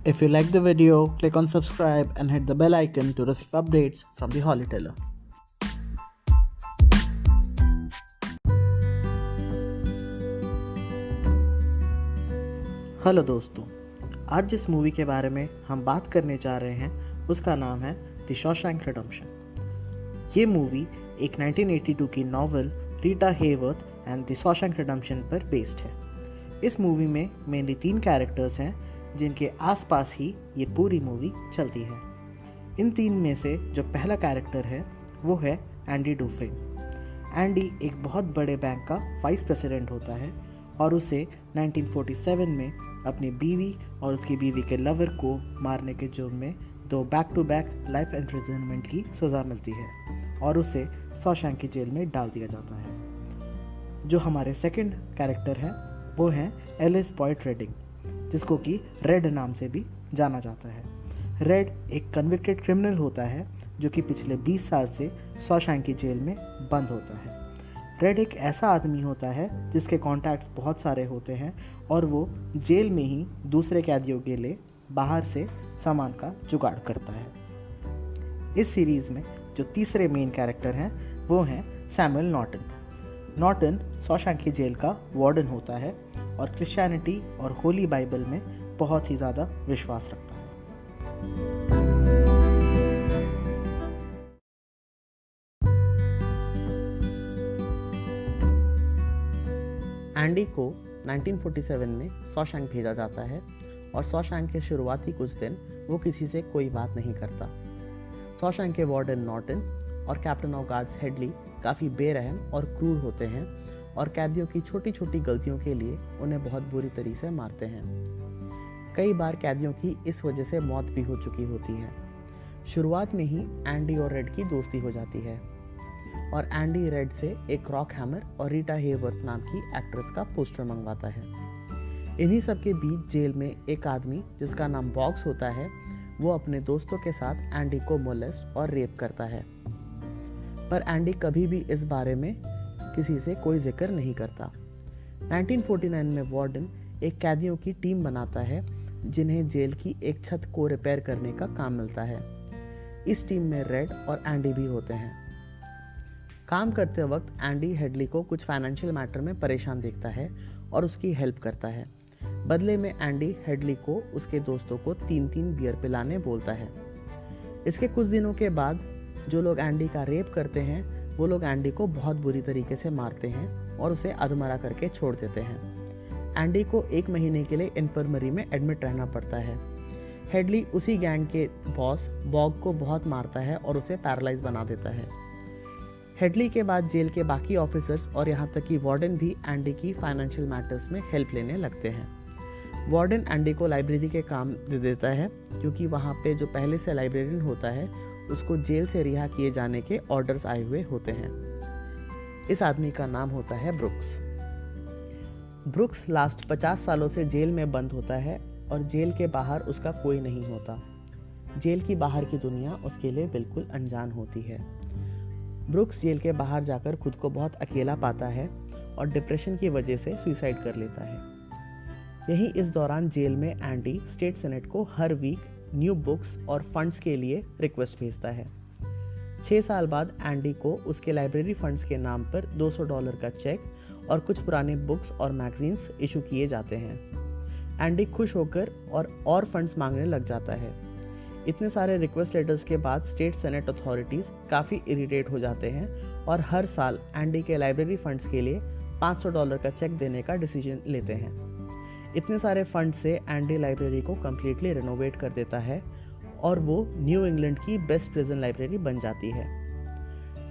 If you like the video, click on subscribe and hit the bell icon to receive updates from the Hollyteller. Hello दोस्तों, आज जिस movie के बारे में हम बात करने जा रहे हैं उसका नाम है द शॉशैंक रिडेम्पशन। ये मूवी एक 1982 की novel Rita Hayworth and the Shawshank redemption पर बेस्ड है। इस मूवी में मेनली 3 कैरेक्टर्स हैं जिनके आसपास ही ये पूरी मूवी चलती है। इन 3 में से जो पहला कैरेक्टर है वो है एंडी डुफ्रेन। एंडी एक बहुत बड़े बैंक का वाइस प्रेसिडेंट होता है और उसे 1947 में अपनी बीवी और उसकी बीवी के लवर को मारने के जुर्म में 2 back to back life imprisonment की सज़ा मिलती है और उसे शॉशैंक की जेल में डाल दिया जाता है। जो हमारे सेकंड कैरेक्टर है वो है एलिस बॉयड रेडिंग, जिसको कि रेड नाम से भी जाना जाता है। रेड एक कन्विक्टेड क्रिमिनल होता है जो कि पिछले 20 साल से शॉशैंक की जेल में बंद होता है। रेड एक ऐसा आदमी होता है जिसके कॉन्टैक्ट्स बहुत सारे होते हैं और वो जेल में ही दूसरे कैदियों के लिए बाहर से सामान का जुगाड़ करता है। इस सीरीज़ में जो तीसरे मेन कैरेक्टर हैं वो हैं सैमुअल नॉर्टन। नॉर्टन शॉशैंक की जेल का वार्डन होता है और क्रिश्चियनिटी और होली बाइबल में बहुत ही ज़्यादा विश्वास रखता है। एंडी को 1947 में शॉशैंक भेजा जाता है और शॉशैंक के शुरुआती कुछ दिन वो किसी से कोई बात नहीं करता। शॉशैंक के वार्डन नॉर्टन और कैप्टन ऑफ गार्ड्स हेडली काफ़ी बेरहम और क्रूर होते हैं और कैदियों की छोटी छोटी गलतियों के लिए उन्हें बहुत बुरी तरीके से मारते हैं। कई बार कैदियों की इस वजह से मौत भी हो चुकी होती है। शुरुआत में ही एंडी और रेड की दोस्ती हो जाती है और एंडी रेड से एक रॉक हैमर और रीटा हेवर्थ नाम की एक्ट्रेस का पोस्टर मंगवाता है। इन्हीं सब के बीच जेल में एक आदमी जिसका नाम बॉक्स होता है वो अपने दोस्तों के साथ एंडी को मोलेस्ट और रेप करता है, पर एंडी कभी भी इस बारे में किसी से कोई जिक्र नहीं करता। 1949 में वार्डन एक कैदियों की टीम बनाता है जिन्हें जेल की एक छत को रिपेयर करने का काम मिलता है। इस टीम में रेड और एंडी भी होते हैं। काम करते वक्त एंडी हेडली को कुछ फाइनेंशियल मैटर में परेशान देखता है और उसकी हेल्प करता है। बदले में एंडी हेडली को उसके दोस्तों को 3-3 बियर पिलाने बोलता है। इसके कुछ दिनों के बाद जो लोग एंडी का रेप करते हैं वो लोग एंडी को बहुत बुरी तरीके से मारते हैं और उसे अधमरा करके छोड़ देते हैं। एंडी को 1 महीने के लिए इन्फर्मरी में एडमिट रहना पड़ता है। हेडली उसी गैंग के बॉस बॉग को बहुत मारता है और उसे पैरालाइज बना देता है। हेडली के बाद जेल के बाकी ऑफिसर्स और यहाँ तक कि वार्डन भी एंडी की फाइनेंशियल मैटर्स में हेल्प लेने लगते हैं। वार्डन एंडी को लाइब्रेरी के काम दे देता है क्योंकि वहाँ पे जो पहले से लाइब्रेरियन होता है उसको जेल से रिहा किए जाने के ऑर्डर्स आए हुए होते हैं। इस आदमी का नाम होता है ब्रुक्स। ब्रुक्स लास्ट 50 सालों से जेल में बंद होता है और जेल के बाहर उसका कोई नहीं होता। जेल की बाहर की दुनिया उसके लिए बिल्कुल अनजान होती है। ब्रुक्स जेल के बाहर जाकर खुद को बहुत अकेला पाता है और डिप्रेशन की वजह से सुसाइड कर लेता है। यहीं इस दौरान जेल में एंडी स्टेट सेनेट को हर वीक न्यू बुक्स और फंड्स के लिए रिक्वेस्ट भेजता है। 6 साल बाद एंडी को उसके लाइब्रेरी फंड्स के नाम पर $200 का चेक और कुछ पुराने बुक्स और मैगजीन्स इशू किए जाते हैं। एंडी खुश होकर और फंड्स मांगने लग जाता है। इतने सारे रिक्वेस्ट लेटर्स के बाद स्टेट सेनेट अथॉरिटीज़ काफ़ी इरिटेट हो जाते हैं और हर साल एंडी के लाइब्रेरी फंड्स के लिए $500 का चेक देने का डिसीजन लेते हैं। इतने सारे फंड से एंडी लाइब्रेरी को कम्प्लीटली रिनोवेट कर देता है और वो न्यू इंग्लैंड की बेस्ट प्रिजन लाइब्रेरी बन जाती है।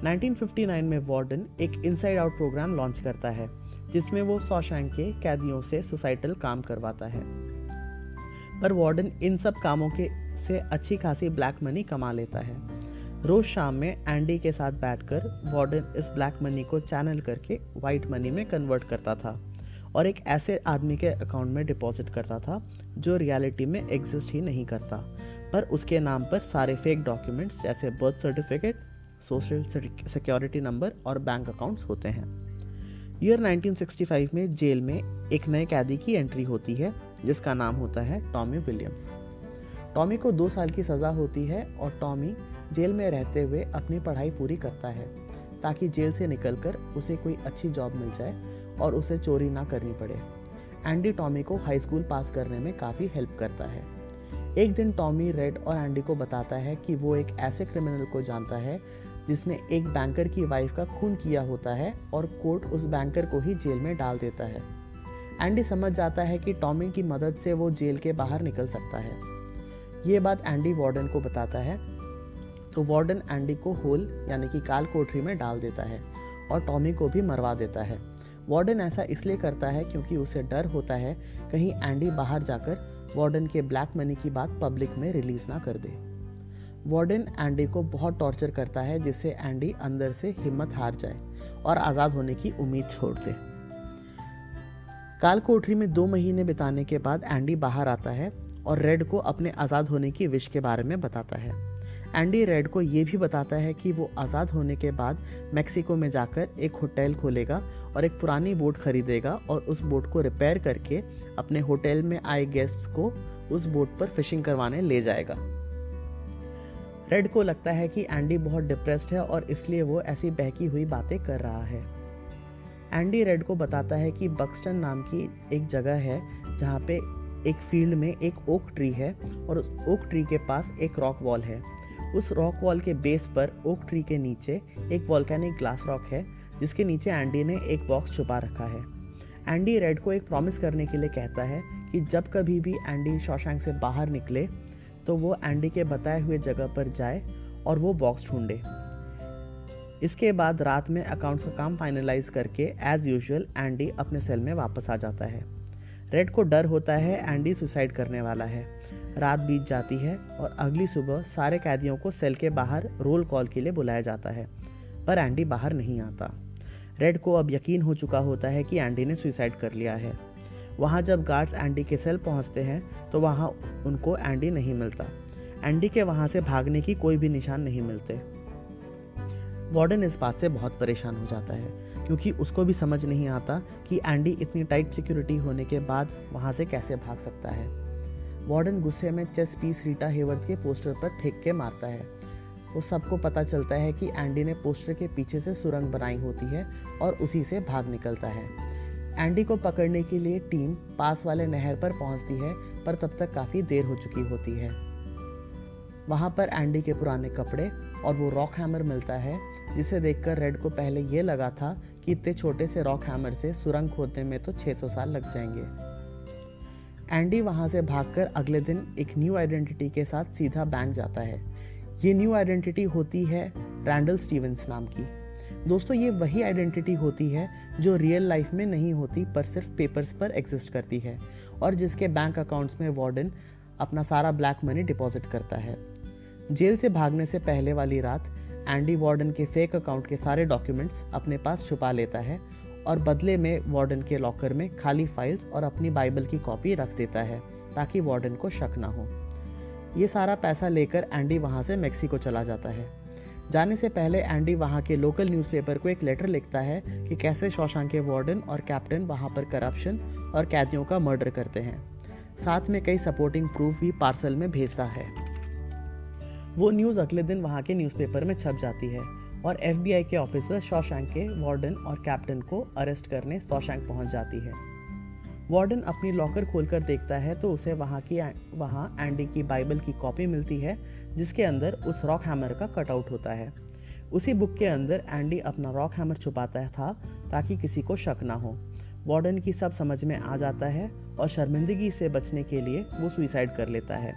1959 में वार्डन एक इनसाइड आउट प्रोग्राम लॉन्च करता है जिसमें वो शॉशैंक के कैदियों से सोसाइटल काम करवाता है, पर वार्डन इन सब कामों के से अच्छी खासी ब्लैक मनी कमा लेता है। रोज शाम में एंडी के साथ बैठकर वार्डन इस ब्लैक मनी को चैनल करके वाइट मनी में कन्वर्ट करता था और एक ऐसे आदमी के अकाउंट में डिपॉजिट करता था जो रियलिटी में एग्जिस्ट ही नहीं करता, पर उसके नाम पर सारे फेक डॉक्यूमेंट्स जैसे birth certificate, social security number और बैंक अकाउंट्स होते हैं। ईयर 1965 में जेल में एक नए कैदी की एंट्री होती है जिसका नाम होता है टॉमी विलियम्स। टॉमी को 2 साल की सज़ा होती है और टॉमी जेल में रहते हुए अपनी पढ़ाई पूरी करता है ताकि जेल से निकलकर उसे कोई अच्छी जॉब मिल जाए और उसे चोरी ना करनी पड़े। एंडी टॉमी को हाई स्कूल पास करने में काफ़ी हेल्प करता है। एक दिन टॉमी रेड और एंडी को बताता है कि वो एक ऐसे क्रिमिनल को जानता है जिसने एक बैंकर की वाइफ का खून किया होता है और कोर्ट उस बैंकर को ही जेल में डाल देता है। एंडी समझ जाता है कि टॉमी की मदद से वो जेल के बाहर निकल सकता है। ये बात एंडी वार्डन को बताता है तो वार्डन एंडी को होल यानी कि काल कोठरी में डाल देता है और टॉमी को भी मरवा देता है। वार्डन ऐसा इसलिए करता है क्योंकि उसे डर होता है कहीं एंडी बाहर जाकर वार्डन के ब्लैक मनी की बात पब्लिक में रिलीज ना कर दे। वार्डन एंडी को बहुत टॉर्चर करता है जिससे एंडी अंदर से हिम्मत हार जाए और आज़ाद होने की उम्मीद छोड़ दे। काल कोठरी में 2 महीने बिताने के बाद एंडी बाहर आता है और रेड को अपने आज़ाद होने की विश के बारे में बताता है। एंडी रेड को ये भी बताता है कि वो आज़ाद होने के बाद मेक्सिको में जाकर एक होटल खोलेगा और एक पुरानी बोट खरीदेगा और उस बोट को रिपेयर करके अपने होटल में आए गेस्ट्स को उस बोट पर फिशिंग करवाने ले जाएगा। रेड को लगता है कि एंडी बहुत डिप्रेस्ड है और इसलिए वो ऐसी बहकी हुई बातें कर रहा है। एंडी रेड को बताता है कि बक्सटन नाम की एक जगह है जहाँ पे एक फील्ड में एक ओक ट्री है और उस ओक ट्री के पास एक रॉक वॉल है। उस रॉक वॉल के बेस पर ओक ट्री के नीचे एक वॉल्केनिक ग्लास रॉक है जिसके नीचे एंडी ने एक बॉक्स छुपा रखा है। एंडी रेड को एक प्रॉमिस करने के लिए कहता है कि जब कभी भी एंडी शॉशैंक से बाहर निकले तो वो एंडी के बताए हुए जगह पर जाए और वो बॉक्स ढूंढे। इसके बाद रात में अकाउंट्स का काम फाइनलाइज करके एज यूजुअल एंडी अपने सेल में वापस आ जाता है। रेड को डर होता है एंडी सुसाइड करने वाला है। रात बीत जाती है और अगली सुबह सारे कैदियों को सेल के बाहर रोल कॉल के लिए बुलाया जाता है, पर एंडी बाहर नहीं आता। रेड को अब यकीन हो चुका होता है कि एंडी ने सुसाइड कर लिया है। वहाँ जब गार्ड्स एंडी के सेल पहुँचते हैं तो वहाँ उनको एंडी नहीं मिलता। एंडी के वहाँ से भागने की कोई भी निशान नहीं मिलते। वार्डन इस बात से बहुत परेशान हो जाता है क्योंकि उसको भी समझ नहीं आता कि एंडी इतनी टाइट सिक्योरिटी होने के बाद वहाँ से कैसे भाग सकता है। वार्डन गुस्से में चेस पीस रीटा हेवर्थ के पोस्टर पर फेंक के मारता है। वो सबको पता चलता है कि एंडी ने पोस्टर के पीछे से सुरंग बनाई होती है और उसी से भाग निकलता है। एंडी को पकड़ने के लिए टीम पास वाले नहर पर पहुंचती है, पर तब तक काफ़ी देर हो चुकी होती है। वहाँ पर एंडी के पुराने कपड़े और वो रॉक हैमर मिलता है, जिसे देखकर रेड को पहले ये लगा था कि इतने छोटे से रॉक हैमर से सुरंग खोदने में तो 600 साल लग जाएंगे। एंडी वहाँ से भागकर अगले दिन एक न्यू आइडेंटिटी के साथ सीधा बैंक जाता है। ये न्यू आइडेंटिटी होती है रैंडल स्टीवंस नाम की। दोस्तों, ये वही आइडेंटिटी होती है जो रियल लाइफ में नहीं होती पर सिर्फ पेपर्स पर एग्जिस्ट करती है और जिसके बैंक अकाउंट्स में वार्डन अपना सारा ब्लैक मनी डिपॉजिट करता है। जेल से भागने से पहले वाली रात एंडी वार्डन के फेक अकाउंट के सारे डॉक्यूमेंट्स अपने पास छुपा लेता है और बदले में वार्डन के लॉकर में खाली फाइल्स और अपनी बाइबल की कॉपी रख देता है ताकि वार्डन को शक ना हो। ये सारा पैसा लेकर एंडी वहाँ से मेक्सिको चला जाता है। जाने से पहले एंडी वहाँ के लोकल न्यूज़पेपर को एक लेटर लिखता है कि कैसे शॉशैंक के वार्डन और कैप्टन वहाँ पर करप्शन और कैदियों का मर्डर करते हैं। साथ में कई सपोर्टिंग प्रूफ भी पार्सल में भेजता है। वो न्यूज़ अगले दिन वहाँ के न्यूज़पेपर में छप जाती है और FBI के ऑफिसर शॉशैंक के वार्डन और कैप्टन को अरेस्ट करने शॉशैंक पहुँच जाती है। वार्डन अपनी लॉकर खोलकर देखता है तो उसे वहाँ एंडी की बाइबल की कॉपी मिलती है जिसके अंदर उस रॉक हैमर का कटआउट होता है। उसी बुक के अंदर एंडी अपना रॉक हैमर छुपाता था ताकि किसी को शक ना हो। वार्डन की सब समझ में आ जाता है और शर्मिंदगी से बचने के लिए वो सुसाइड कर लेता है।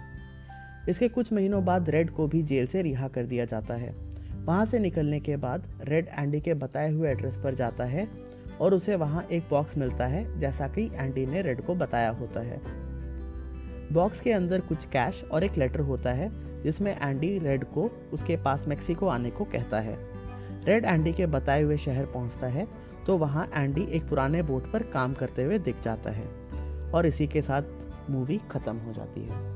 इसके कुछ महीनों बाद रेड को भी जेल से रिहा कर दिया जाता है। वहाँ से निकलने के बाद रेड एंडी के बताए हुए एड्रेस पर जाता है और उसे वहाँ एक बॉक्स मिलता है जैसा कि एंडी ने रेड को बताया होता है। बॉक्स के अंदर कुछ कैश और एक लेटर होता है जिसमें एंडी रेड को उसके पास मेक्सिको आने को कहता है। रेड एंडी के बताए हुए शहर पहुँचता है तो वहाँ एंडी एक पुराने बोट पर काम करते हुए दिख जाता है और इसी के साथ मूवी खत्म हो जाती है।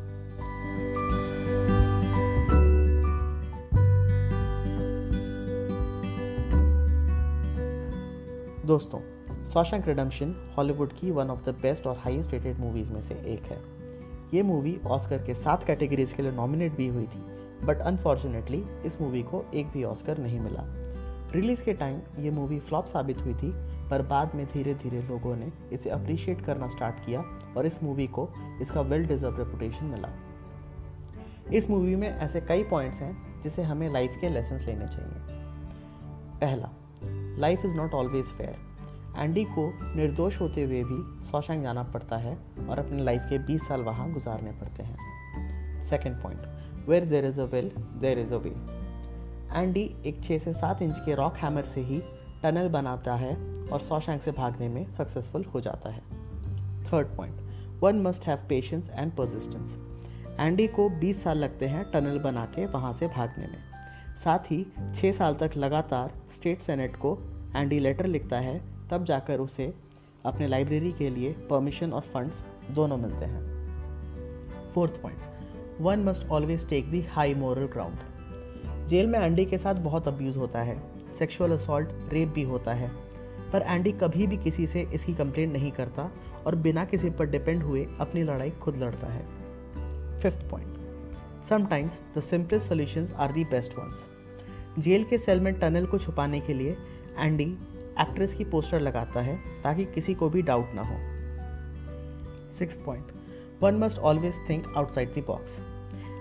दोस्तों, शॉशैंक रिडेम्पशन हॉलीवुड की वन ऑफ द बेस्ट और हाईएस्ट रेटेड मूवीज़ में से एक है। ये मूवी ऑस्कर के 7 कैटेगरीज के लिए नॉमिनेट भी हुई थी, बट अनफॉर्चुनेटली इस मूवी को एक भी ऑस्कर नहीं मिला। रिलीज़ के टाइम ये मूवी फ्लॉप साबित हुई थी, पर बाद में धीरे धीरे लोगों ने इसे अप्रिशिएट करना स्टार्ट किया और इस मूवी को इसका वेल डिजर्व रेपुटेशन मिला। इस मूवी में ऐसे कई पॉइंट्स हैं जिसे हमें लाइफ के लेसन्स लेने चाहिए। पहला, life is not always fair. Andy को निर्दोष होते हुए भी शॉशैंक जाना पड़ता है और अपने लाइफ के 20 साल वहाँ गुजारने पड़ते हैं। Second point, where there is a will there is a way. Andy एक 6 से 7 इंच के रॉक हैमर से ही टनल बनाता है और शॉशैंक से भागने में सक्सेसफुल हो जाता है। Third point, one must have patience and persistence. Andy को 20 साल लगते हैं टनल बना के वहाँ से भागने में। साथ ही 6 साल तक लगातार स्टेट सेनेट को एंडी लेटर लिखता है, तब जाकर उसे अपने लाइब्रेरी के लिए परमिशन और फंड्स दोनों मिलते हैं। Fourth point, one must always take the high moral ground. Jail में एंडी के साथ बहुत अब्यूज़ होता है, सेक्सुअल असॉल्ट, रेप भी होता है, पर एंडी कभी भी किसी से इसकी कंप्लेंट नहीं करता और बिना किसी पर डिपेंड हुए अपनी लड़ाई खुद लड़ता है। Fifth point, sometimes the simplest solutions are the best ones. Jail के सेल में टनल को छुपाने के लिए एंडी एक्ट्रेस की पोस्टर लगाता है ताकि किसी को भी डाउट ना हो। Sixth point, one must always think outside the box.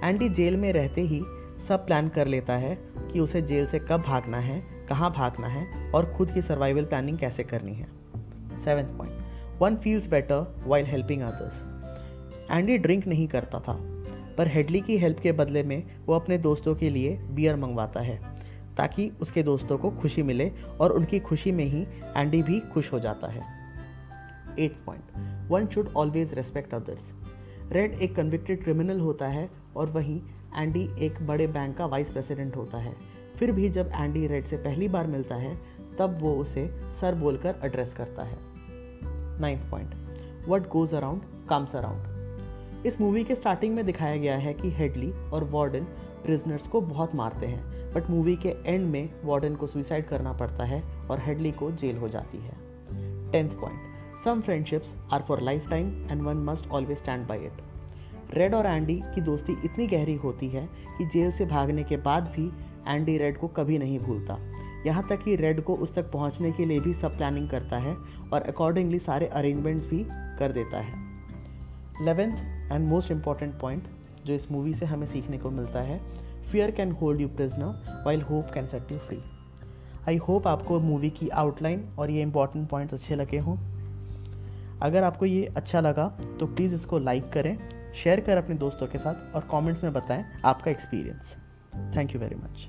Andy jail में रहते ही सब प्लान कर लेता है कि उसे जेल से कब भागना है, कहाँ भागना है और खुद की सर्वाइवल प्लानिंग कैसे करनी है। Seventh point, one feels better while helping others. Andy drink नहीं करता था, पर हेडली की हेल्प के बदले में वो अपने दोस्तों के लिए बियर मंगवाता है ताकि उसके दोस्तों को खुशी मिले और उनकी खुशी में ही एंडी भी खुश हो जाता है। 8 point, one should always respect others. Red एक कन्विक्टेड क्रिमिनल होता है और वहीं एंडी एक बड़े बैंक का वाइस प्रेसिडेंट होता है। फिर भी जब एंडी रेड से पहली बार मिलता है तब वो उसे सर बोलकर एड्रेस करता है। 9th point, what goes around comes around. इस मूवी के स्टार्टिंग में दिखाया गया है कि हेडली और वार्डन प्रिजनर्स को बहुत मारते हैं, बट मूवी के एंड में वार्डन को सुसाइड करना पड़ता है और हेडली को जेल हो जाती है। 10th point, some friendships are for lifetime and one must always stand by it. Red और एंडी की दोस्ती इतनी गहरी होती है कि जेल से भागने के बाद भी एंडी रेड को कभी नहीं भूलता, यहाँ तक कि रेड को उस तक पहुँचने के लिए भी सब प्लानिंग करता है और अकॉर्डिंगली सारे अरेंजमेंट्स भी कर देता है। 11th and most important point जो इस मूवी से हमें सीखने को मिलता है, fear can hold you prisoner while hope can set you free. I hope आपको मूवी की आउटलाइन और ये इंपॉर्टेंट पॉइंट्स अच्छे लगे हों। अगर आपको ये अच्छा लगा तो प्लीज़ इसको लाइक करें, शेयर करें अपने दोस्तों के साथ और कमेंट्स में बताएं आपका experience. Thank you very much.